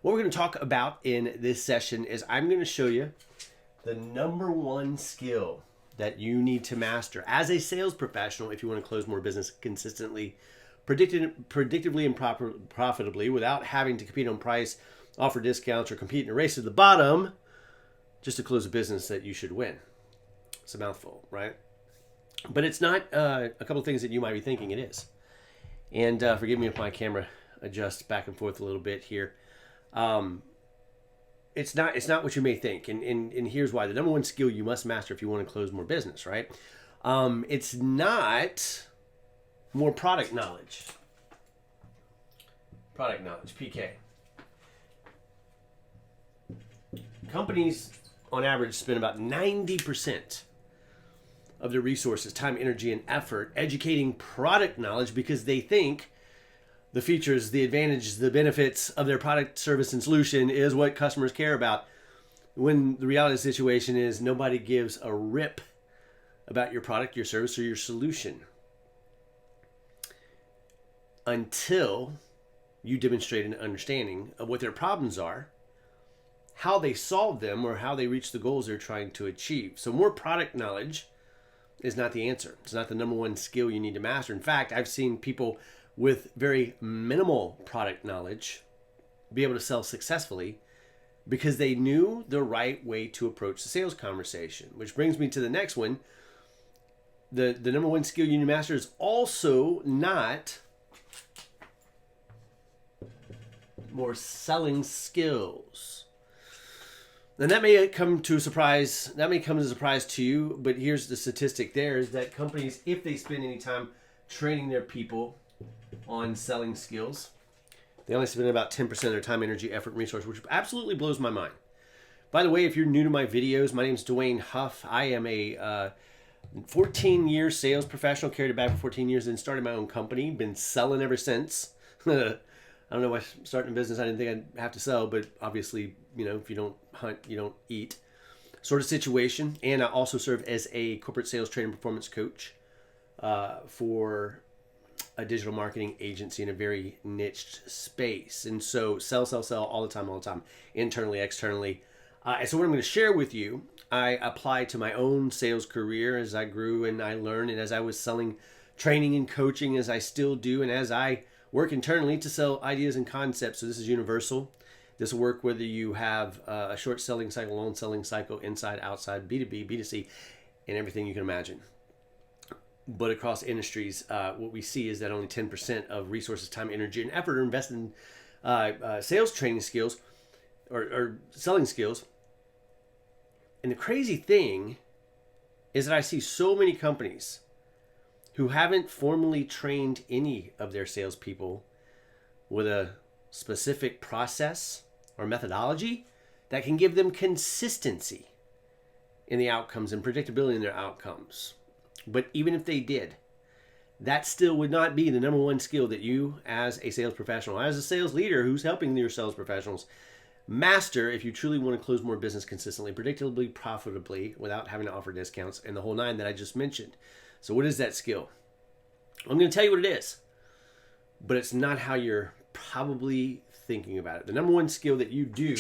What we're going to talk about in this session is I'm going to show you the number one skill that you need to master as a sales professional if you want to close more business consistently, predictably, and profitably without having to compete on price, offer discounts, or compete in a race to the bottom just to close a business that you should win. It's a mouthful, right? But it's not a couple of things that you might be thinking it is. And forgive me if my camera adjusts back and forth a little bit here. It's not what you may think. And here's why. The number one skill you must master if you want to close more business, right? It's not more product knowledge. Product knowledge, PK. Companies, on average, spend about 90% of their resources, time, energy, and effort educating product knowledge because they think the features, the advantages, the benefits of their product, service, and solution is what customers care about. When the reality of the situation is nobody gives a rip about your product, your service, or your solution until you demonstrate an understanding of what their problems are, how they solve them, or how they reach the goals they're trying to achieve. So more product knowledge is not the answer. It's not the number one skill you need to master. In fact, I've seen people with very minimal product knowledge be able to sell successfully because they knew the right way to approach the sales conversation, which brings me to the next one. The number one skill you need to master is also not more selling skills. And that may come to a surprise. That may come as a surprise to you, but here's the statistic there is that companies, if they spend any time training their people on selling skills, they only spend about 10% of their time, energy, effort, and resource, which absolutely blows my mind. By the way, if you're new to my videos, my name is Dwayne Huff. I am a 14-year sales professional, carried a bag for 14 years, and started my own company. Been selling ever since. I don't know why starting a business I didn't think I'd have to sell, but obviously, if you don't hunt, you don't eat sort of situation. And I also serve as a corporate sales training performance coach for a digital marketing agency in a very niched space. And so sell all the time, internally, externally. And so what I'm going to share with you, I apply to my own sales career as I grew and I learned, and as I was selling training and coaching, as I still do, and as I work internally to sell ideas and concepts. So this is universal. This will work whether you have a short selling cycle, long selling cycle, inside, outside, B2B, B2C, and everything you can imagine. But across industries, what we see is that only 10% of resources, time, energy, and effort are invested in sales training skills or selling skills. And the crazy thing is that I see so many companies who haven't formally trained any of their salespeople with a specific process or methodology that can give them consistency in the outcomes and predictability in their outcomes. But even if they did, that still would not be the number one skill that you as a sales professional, as a sales leader who's helping your sales professionals master if you truly want to close more business consistently, predictably, profitably, without having to offer discounts, and the whole nine that I just mentioned. So what is that skill? I'm going to tell you what it is, but it's not how you're probably thinking about it. The number one skill that you do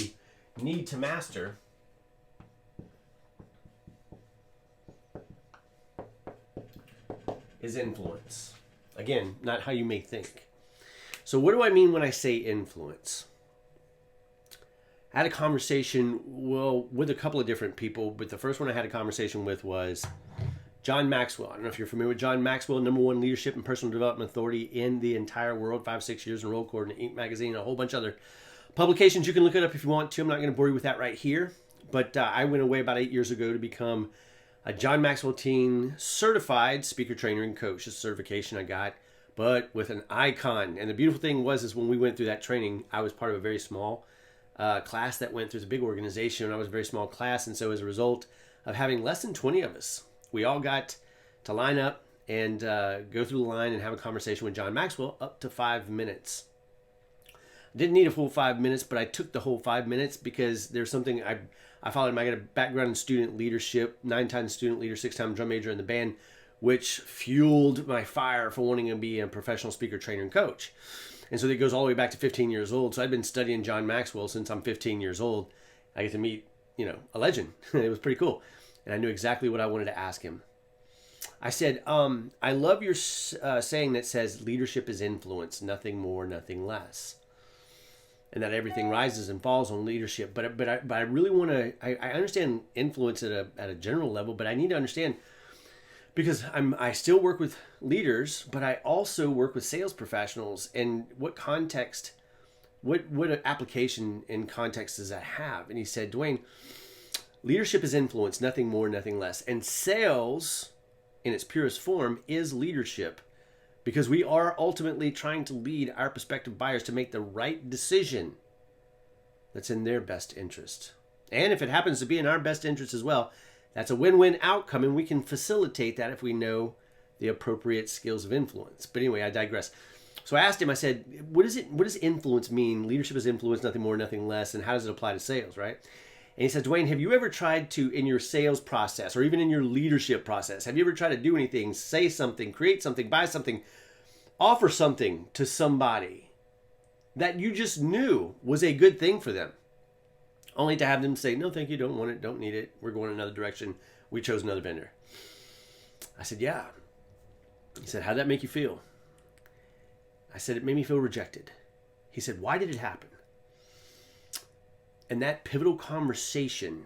need to master is influence. Again, not how you may think. So what do I mean when I say influence? I had a conversation, with a couple of different people, but the first one I had a conversation with was John Maxwell. I don't know if you're familiar with John Maxwell, number one leadership and personal development authority in the entire world, 5-6 years enrolled, according to Inc. magazine, a whole bunch of other publications. You can look it up if you want to. I'm not going to bore you with that right here. But I went away about 8 years ago to become a John Maxwell Teen certified speaker, trainer, and coach. It's a certification I got, but with an icon. And the beautiful thing is when we went through that training, I was part of a very small class that went through. It's a big organization, and I was a very small class. And so as a result of having less than 20 of us, we all got to line up and go through the line and have a conversation with John Maxwell up to 5 minutes. Didn't need a full 5 minutes, but I took the whole 5 minutes because there's something I followed him. I got a background in student leadership, 9-time student leader, 6-time drum major in the band, which fueled my fire for wanting to be a professional speaker, trainer, and coach. And so it goes all the way back to 15 years old. So I've been studying John Maxwell since I'm 15 years old. I get to meet, a legend. It was pretty cool. And I knew exactly what I wanted to ask him. I said, I love your saying that says leadership is influence, nothing more, nothing less. And that everything rises and falls on leadership. But I really want to, I understand influence at a general level, but I need to understand, because I still work with leaders, but I also work with sales professionals. And what context, what application and context does that have? And he said, Dwayne, leadership is influence, nothing more, nothing less. And sales, in its purest form, is leadership, because we are ultimately trying to lead our prospective buyers to make the right decision that's in their best interest. And if it happens to be in our best interest as well, that's a win-win outcome, and we can facilitate that if we know the appropriate skills of influence. But anyway, I digress. So I asked him, I said, what does influence mean? Leadership is influence, nothing more, nothing less, and how does it apply to sales, right? And he said, Dwayne, have you ever tried to, in your sales process or even in your leadership process, have you ever tried to do anything, say something, create something, buy something, offer something to somebody that you just knew was a good thing for them, only to have them say, no, thank you, don't want it, don't need it, we're going another direction, we chose another vendor? I said, yeah. He said, how'd that make you feel? I said, it made me feel rejected. He said, why did it happen? And that pivotal conversation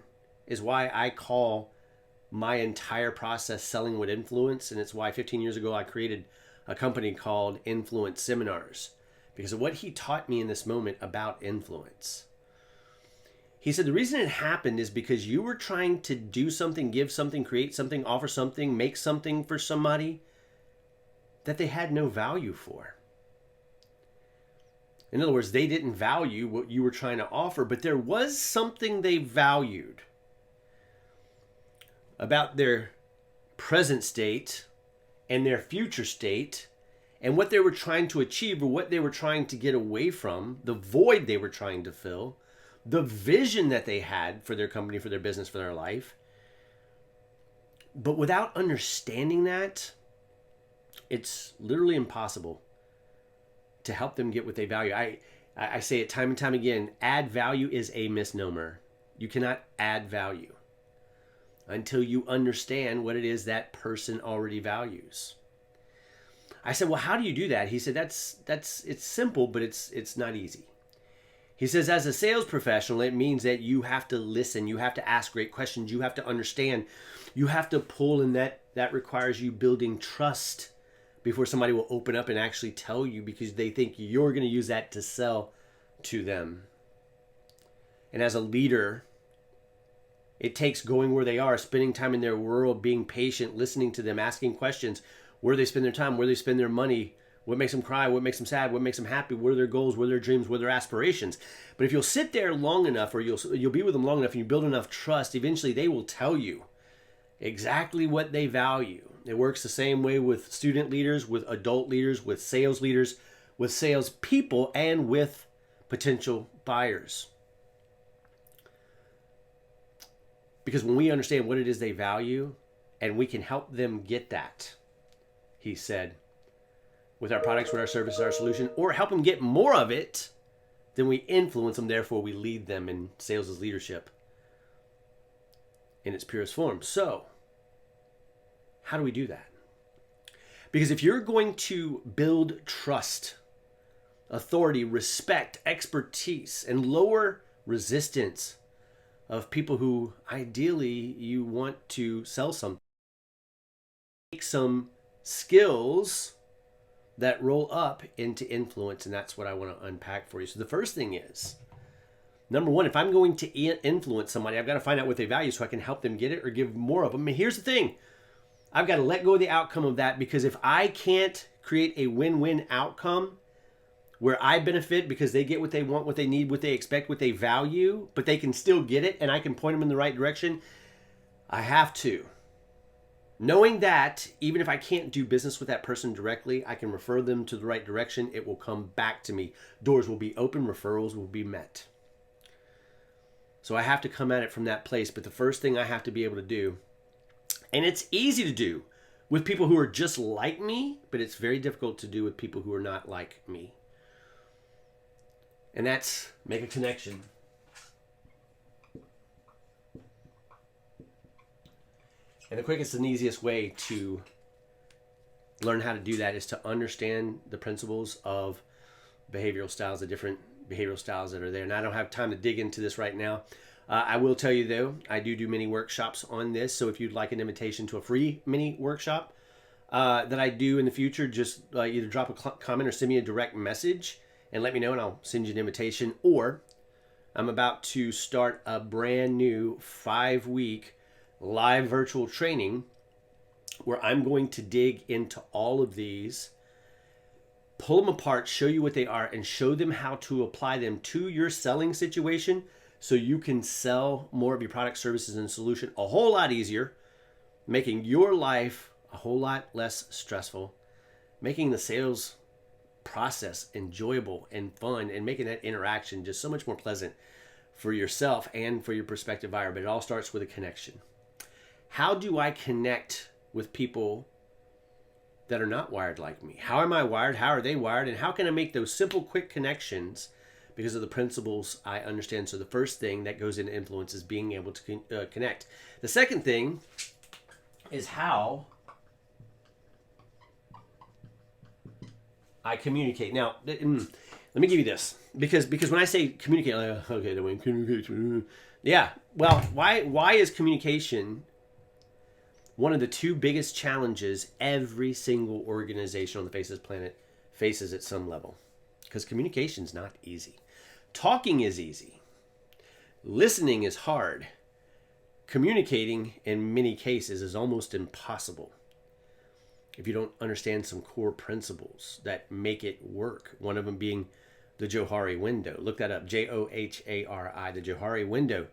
is why I call my entire process Selling with Influence. And it's why 15 years ago I created a company called Influence Seminars, because of what he taught me in this moment about influence. He said the reason it happened is because you were trying to do something, give something, create something, offer something, make something for somebody that they had no value for. In other words, they didn't value what you were trying to offer, but there was something they valued about their present state and their future state, and what they were trying to achieve or what they were trying to get away from, the void they were trying to fill, the vision that they had for their company, for their business, for their life. But without understanding that, it's literally impossible to help them get what they value. I say it time and time again, add value is a misnomer. You cannot add value until you understand what it is that person already values. I said, well, how do you do that? He said, it's simple, but it's not easy. He says, as a sales professional, it means that you have to listen, you have to ask great questions, you have to understand, you have to pull, and that requires you building trust before somebody will open up and actually tell you, because they think you're going to use that to sell to them. And as a leader, it takes going where they are, spending time in their world, being patient, listening to them, asking questions, where they spend their time, where they spend their money, what makes them cry, what makes them sad, what makes them happy, what are their goals, what are their dreams, what are their aspirations. But if you'll sit there long enough, or you'll be with them long enough, and you build enough trust, eventually they will tell you exactly what they value. It works the same way with student leaders, with adult leaders, with sales people, and with potential buyers. Because when we understand what it is they value, and we can help them get that, he said, with our products, with our services, our solution, or help them get more of it, then we influence them, therefore we lead them in sales as leadership in its purest form. So, how do we do that? Because if you're going to build trust, authority, respect, expertise, and lower resistance of people who ideally you want to sell something, take some skills that roll up into influence, and that's what I want to unpack for you. So the first thing is, number one, if I'm going to influence somebody, I've got to find out what they value so I can help them get it or give more of them. And here's the thing. I've got to let go of the outcome of that, because if I can't create a win-win outcome where I benefit because they get what they want, what they need, what they expect, what they value, but they can still get it and I can point them in the right direction, I have to. Knowing that, even if I can't do business with that person directly, I can refer them to the right direction. It will come back to me. Doors will be open, referrals will be met. So I have to come at it from that place. But the first thing I have to be able to do, and it's easy to do with people who are just like me, but it's very difficult to do with people who are not like me. And that's make a connection. And the quickest and easiest way to learn how to do that is to understand the principles of behavioral styles, the different behavioral styles that are there. And I don't have time to dig into this right now. I will tell you, though, I do mini workshops on this. So if you'd like an invitation to a free mini workshop that I do in the future, just either drop a comment or send me a direct message and let me know, and I'll send you an invitation. Or I'm about to start a brand new 5-week live virtual training where I'm going to dig into all of these, pull them apart, show you what they are, and show them how to apply them to your selling situation so you can sell more of your product, services, and solution a whole lot easier, making your life a whole lot less stressful, making the sales process enjoyable and fun, and making that interaction just so much more pleasant for yourself and for your prospective buyer. But it all starts with a connection. How do I connect with people that are not wired like me? How am I wired? How are they wired? And how can I make those simple, quick connections because of the principles I understand? So the first thing that goes into influence is being able to connect. The second thing is how I communicate. Now, let me give you this. Because when I say communicate, like, okay, the way communication. Yeah, well, why is communication one of the two biggest challenges every single organization on the face of this planet faces at some level? Because communication's not easy. Talking is easy. Listening is hard. Communicating, in many cases, is almost impossible if you don't understand some core principles that make it work. One of them being the Johari window. Look that up, Johari. The Johari window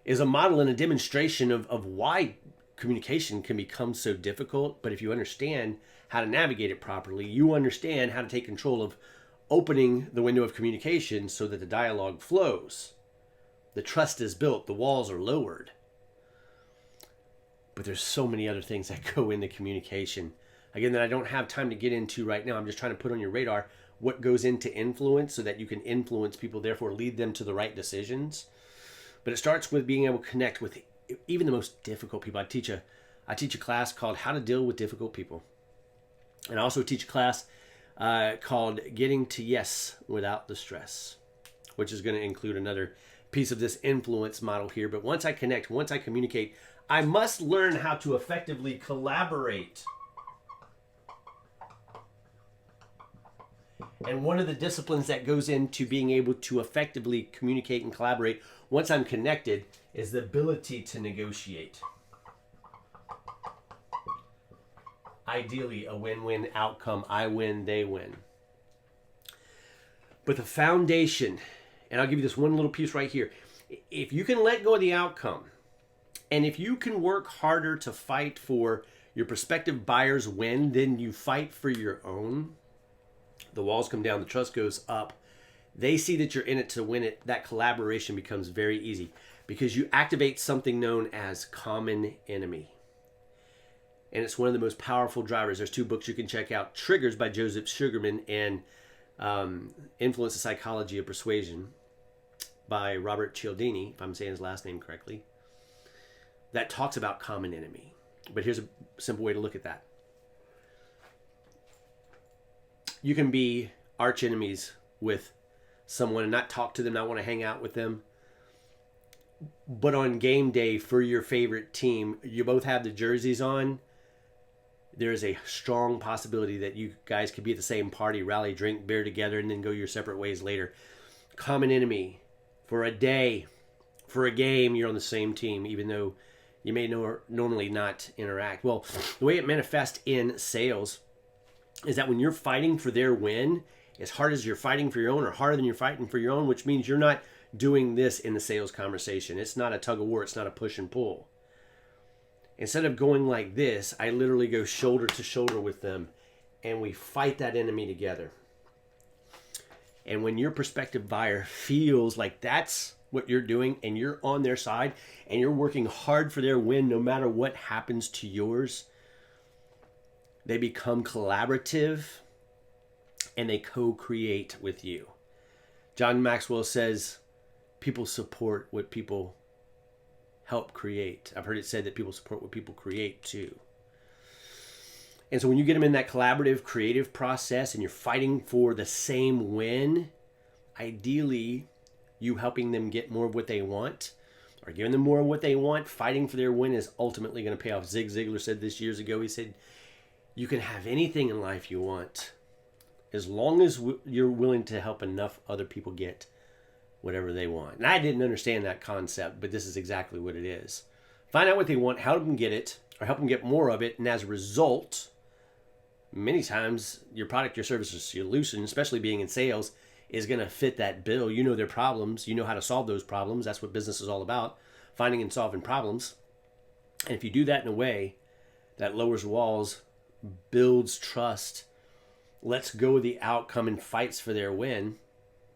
is a model and a demonstration of why communication can become so difficult. But if you understand how to navigate it properly, you understand how to take control of opening the window of communication so that the dialogue flows. The trust is built, the walls are lowered. But there's so many other things that go into communication, again, that I don't have time to get into right now. I'm just trying to put on your radar what goes into influence so that you can influence people, therefore lead them to the right decisions. But it starts with being able to connect with even the most difficult people. I teach a class called How to Deal with Difficult People. And I also teach a class called Getting to Yes Without the Stress, which is going to include another piece of this influence model here. But once I connect, once I communicate, I must learn how to effectively collaborate. And one of the disciplines that goes into being able to effectively communicate and collaborate once I'm connected is the ability to negotiate. Ideally, a win-win outcome. I win, they win. But the foundation, and I'll give you this one little piece right here. If you can let go of the outcome, and if you can work harder to fight for your prospective buyer's win than you fight for your own, the walls come down, the trust goes up. They see that you're in it to win it. That collaboration becomes very easy because you activate something known as common enemy. And it's one of the most powerful drivers. There's 2 books you can check out, Triggers by Joseph Sugarman and Influence the Psychology of Persuasion by Robert Cialdini, if I'm saying his last name correctly, that talks about common enemy. But here's a simple way to look at that. You can be arch enemies with someone and not talk to them, not want to hang out with them. But on game day for your favorite team, you both have the jerseys on. There's a strong possibility that you guys could be at the same party, rally, drink beer together, and then go your separate ways later. Common enemy. For a day, for a game, you're on the same team, even though you may normally not interact. Well, the way it manifests in sales is that when you're fighting for their win, as hard as you're fighting for your own or harder than you're fighting for your own, which means you're not doing this in the sales conversation. It's not a tug of war. It's not a push and pull. Instead of going like this, I literally go shoulder to shoulder with them and we fight that enemy together. And when your prospective buyer feels like that's what you're doing and you're on their side and you're working hard for their win no matter what happens to yours, they become collaborative and they co-create with you. John Maxwell says people support what people help create. I've heard it said that people support what people create too. And so when you get them in that collaborative, creative process and you're fighting for the same win, ideally you helping them get more of what they want or giving them more of what they want, fighting for their win is ultimately going to pay off. Zig Ziglar said this years ago. He said, you can have anything in life you want as long as you're willing to help enough other people get whatever they want. And I didn't understand that concept, but this is exactly what it is. Find out what they want, help them get it, or help them get more of it, and as a result, many times your product, your service, or solution, especially being in sales, is going to fit that bill. You know their problems. You know how to solve those problems. That's what business is all about, finding and solving problems. And if you do that in a way that lowers walls, builds trust, lets go of the outcome, and fights for their win.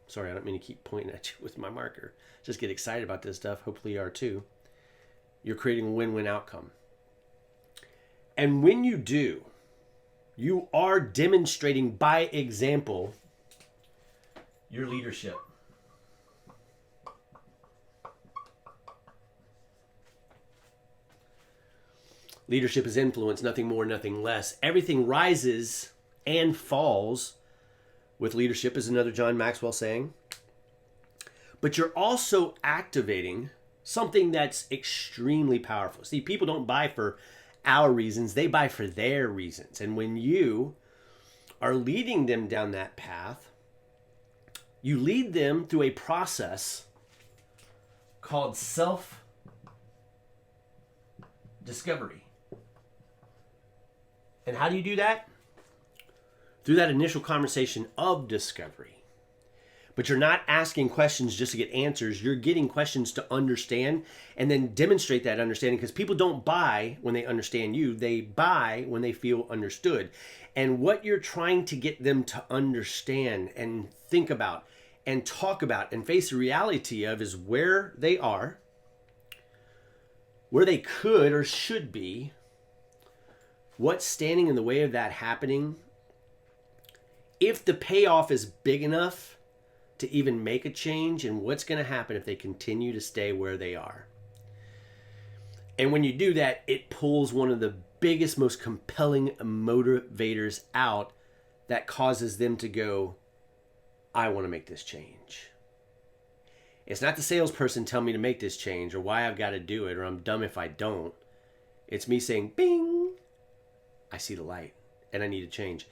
Sorry, I don't mean to keep pointing at you with my marker. Just get excited about this stuff. Hopefully you are too. You're creating a win-win outcome. And when you do, you are demonstrating by example your leadership. Leadership is influence, nothing more, nothing less. Everything rises and falls with leadership, is another John Maxwell saying. But you're also activating something that's extremely powerful. See, people don't buy for our reasons, they buy for their reasons. And when you are leading them down that path, you lead them through a process called self-discovery. And how do you do that? Through that initial conversation of discovery. But you're not asking questions just to get answers. You're getting questions to understand and then demonstrate that understanding, because people don't buy when they understand you. They buy when they feel understood. And what you're trying to get them to understand and think about and talk about and face the reality of is where they are, where they could or should be, what's standing in the way of that happening, if the payoff is big enough to even make a change, and what's going to happen if they continue to stay where they are. And when you do that, it pulls one of the biggest, most compelling motivators out that causes them to go, I want to make this change. It's not the salesperson telling me to make this change or why I've got to do it or I'm dumb if I don't. It's me saying, bing, I see the light and I need to change.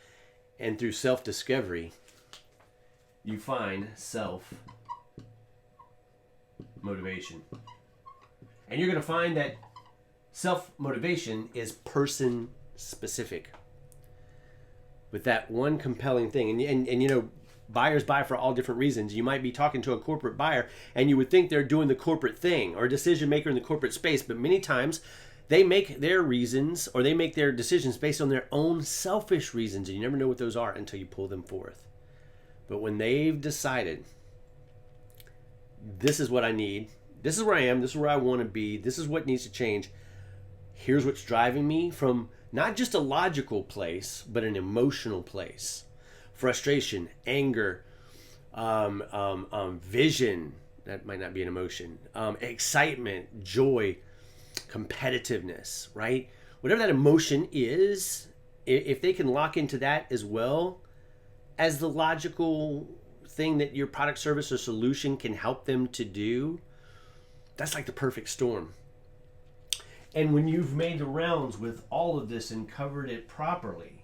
And through self-discovery, you find self-motivation. And you're going to find that self-motivation is person-specific. With that one compelling thing. And you know, buyers buy for all different reasons. You might be talking to a corporate buyer and you would think they're doing the corporate thing or a decision maker in the corporate space. But many times they make their reasons or they make their decisions based on their own selfish reasons. And you never know what those are until you pull them forth. But when they've decided, this is what I need, this is where I am, this is where I want to be, this is what needs to change, here's what's driving me from not just a logical place, but an emotional place. Frustration, anger, vision, that might not be an emotion, excitement, joy, competitiveness, right? Whatever that emotion is, if they can lock into that as well as the logical thing that your product, service, or solution can help them to do, that's like the perfect storm. And when you've made the rounds with all of this and covered it properly,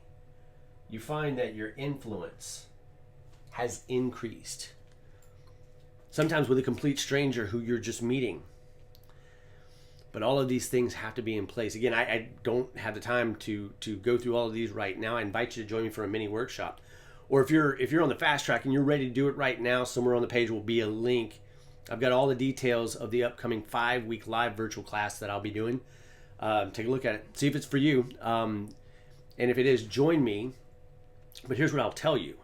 you find that your influence has increased. Sometimes with a complete stranger who you're just meeting. But all of these things have to be in place. Again, I don't have the time to go through all of these right now. I invite you to join me for a mini workshop. Or if you're on the fast track and you're ready to do it right now, somewhere on the page will be a link. I've got all the details of the upcoming 5-week live virtual class that I'll be doing. Take a look at it. See if it's for you. And if it is, join me. But here's what I'll tell you.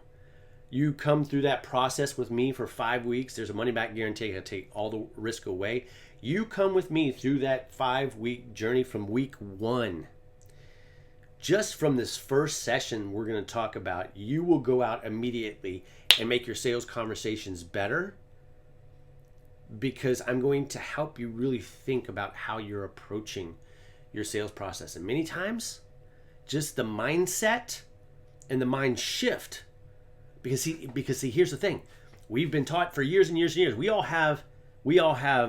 You come through that process with me for 5 weeks. There's a money-back guarantee. I take all the risk away. You come with me through that 5-week journey from week 1. just from this first session we're going to talk about, you will go out immediately and make your sales conversations better, because I'm going to help you really think about how you're approaching your sales process. And many times, just the mindset and the mind shift. Because see, here's the thing. We've been taught for years and years and years. We all have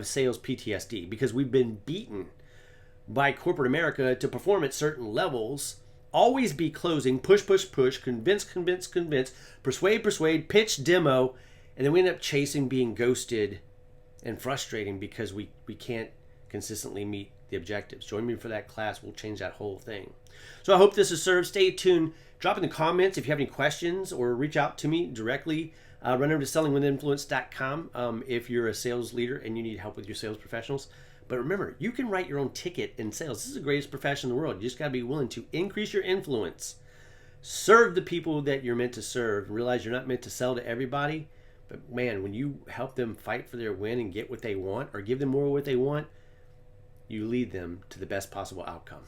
sales PTSD because we've been beaten by corporate America to perform at certain levels, always be closing, push, push, push, convince, convince, convince, persuade, persuade, pitch, demo, and then we end up chasing, being ghosted, and frustrating because we can't consistently meet the objectives. Join me for that class. We'll change that whole thing. So I hope this has served. Stay tuned. Drop in the comments if you have any questions, or reach out to me directly. Run over to sellingwithinfluence.com if you're a sales leader and you need help with your sales professionals. But remember, you can write your own ticket in sales. This is the greatest profession in the world. You just got to be willing to increase your influence. Serve the people that you're meant to serve. Realize you're not meant to sell to everybody. But man, when you help them fight for their win and get what they want, or give them more of what they want, you lead them to the best possible outcome.